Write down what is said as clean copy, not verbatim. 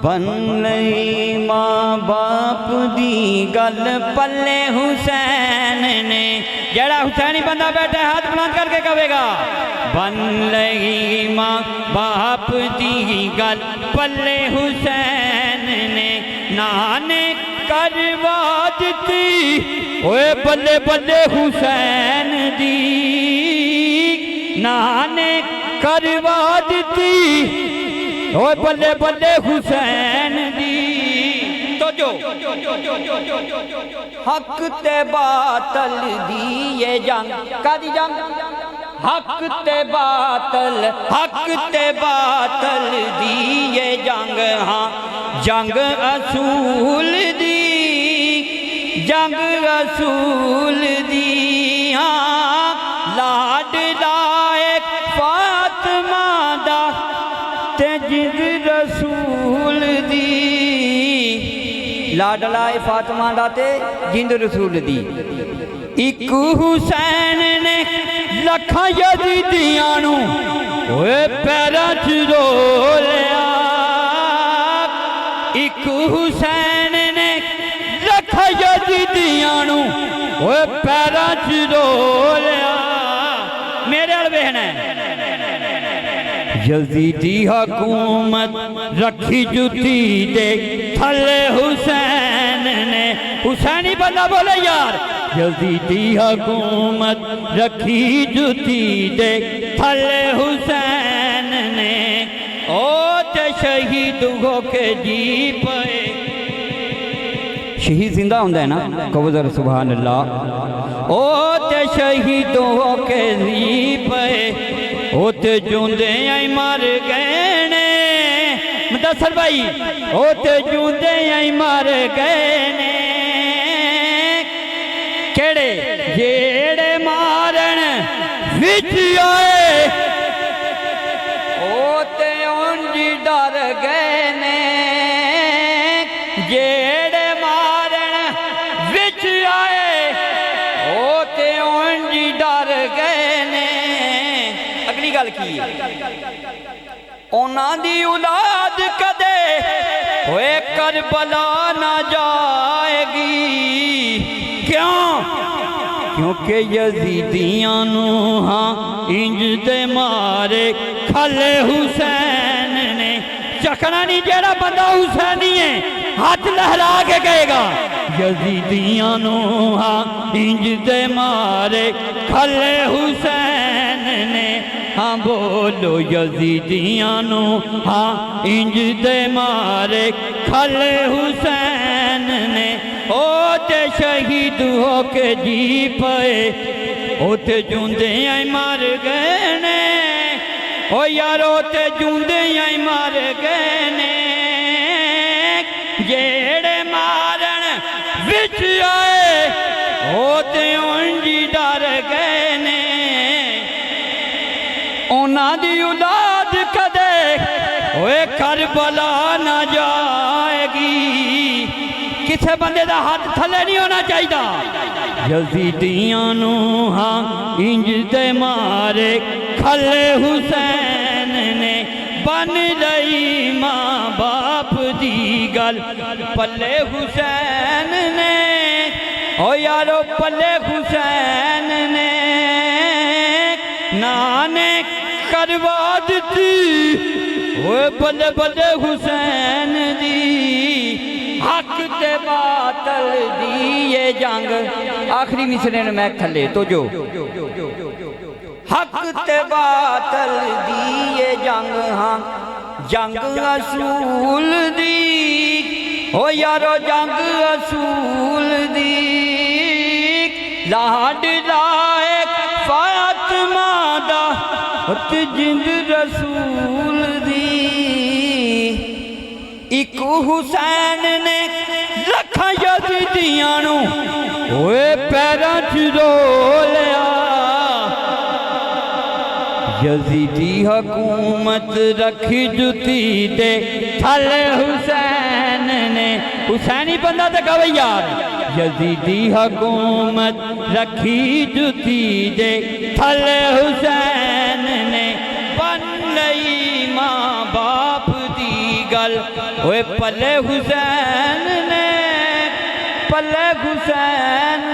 बन लई मां बाप दी गल पल्ले हुसैन ने। जड़ा हुसैनी बंदा बैठा है हाथ बुलंद करके कहेगा बन लई मां बाप दी गल पल्ले हुसैन ने। नाने करवा दी ओए बल्ले बल्ले हुसैन दी, नाने करवा दी ओए बल्ले बल्ले हुसैन दी। तो जो हक ते बातल दी ये जंग कादी जंग, हक ते बातल, हक ते बातल दी ये जंग। हाँ जंग असूल दी, जंग असूल दी। हाँ लाड लायक फातिमा दा ते जिंद रसूल दी, लाडला फातिमा दा ते जिंद रसूल दी। एक हुसैन ने लखा यजीदियां नू ओए पैरां च रोलिया। एक हुसैन ने लखा यजीदियां नू ओए पैरां च रोलिया। मेरे अल बहन यजीदी हुकूमत रखी जुती दे थले हुसैन ने। हुसैनी बंदा बोले यार यजीदी हुकूमत रखी जुती दे थले हुसैन ने। ओ ते शहीद होके जी पे, शहीद जिंदा होंदा है ना, कहो जरा सुभान अल्लाह। ओ ते शहीद होके जी पे ओ ते जूंदे आई मर गए ने। मुदस्सिर भाई ओ ते जूंदे आई मर गए ने। केड़े जेड़े मारन विच आए ओ ते उंज डर गए ने। जेड़े मारन विच आए ओ ते उंज डर गए ने। अगली गल की उन्हां दी औलाद कदे होए करबला ना जाएगी। क्यों? क्योंकि यजीदियां नू हाँ इंज दे मारे खले हुसैन ने। चखना नहीं जेड़ा बंदा हुसैनी है हाथ लहरा के कहेगा यजीदियां नू हाँ इंज दे मारे खले हुसैन ने। हाँ बोलो यजीदियां नू हाँ इंज दे मारे खले हुसैन ने। ओ ते शहीद होके जी पे ओ ते जूंदे आई मर गए ने। ओ यार ओ ते जूंदे आई मर गए ने। जेड़े मारन विच आए ओ ते उंजी डर गए ने। उन्हां दी औलाद कदे ओए करबला ना जाएगी। किसे बंदे दा हाथ थले नहीं होना चाहिए। यजीदियां नू हाँ इंज दे मारे खले हुसैन ने। बन लई मां बाप दी गल पल्ले हुसैन ने। ओ यारो पल्ले हुसैन ने। नाने करवा दी ओए बल्ले बल्ले हुसैन दी। हक ते बातल दी ये जंग। आखिरी मिसरे ने मैं थले तो जो हक ते बातल दी ये जंग। हाँ जंग असूल दी ओ यारो जंग असूल दी। लाड लायक फातिमा दा ते जिंद रसूल दी। एक हुसैन ने लखा यजीदियां नू ओए पैरां च रोलिया। यजीदी हुकूमत रखी जुती दे थले हुसैन ने। हुसैनी बंदा तो कहे यार यजीदी हुकूमत रखी जुती दे थले हुसैन ने। बन लई मां बाप दी गल ओए पल्ले हुसैन ने पल्ले हुसैन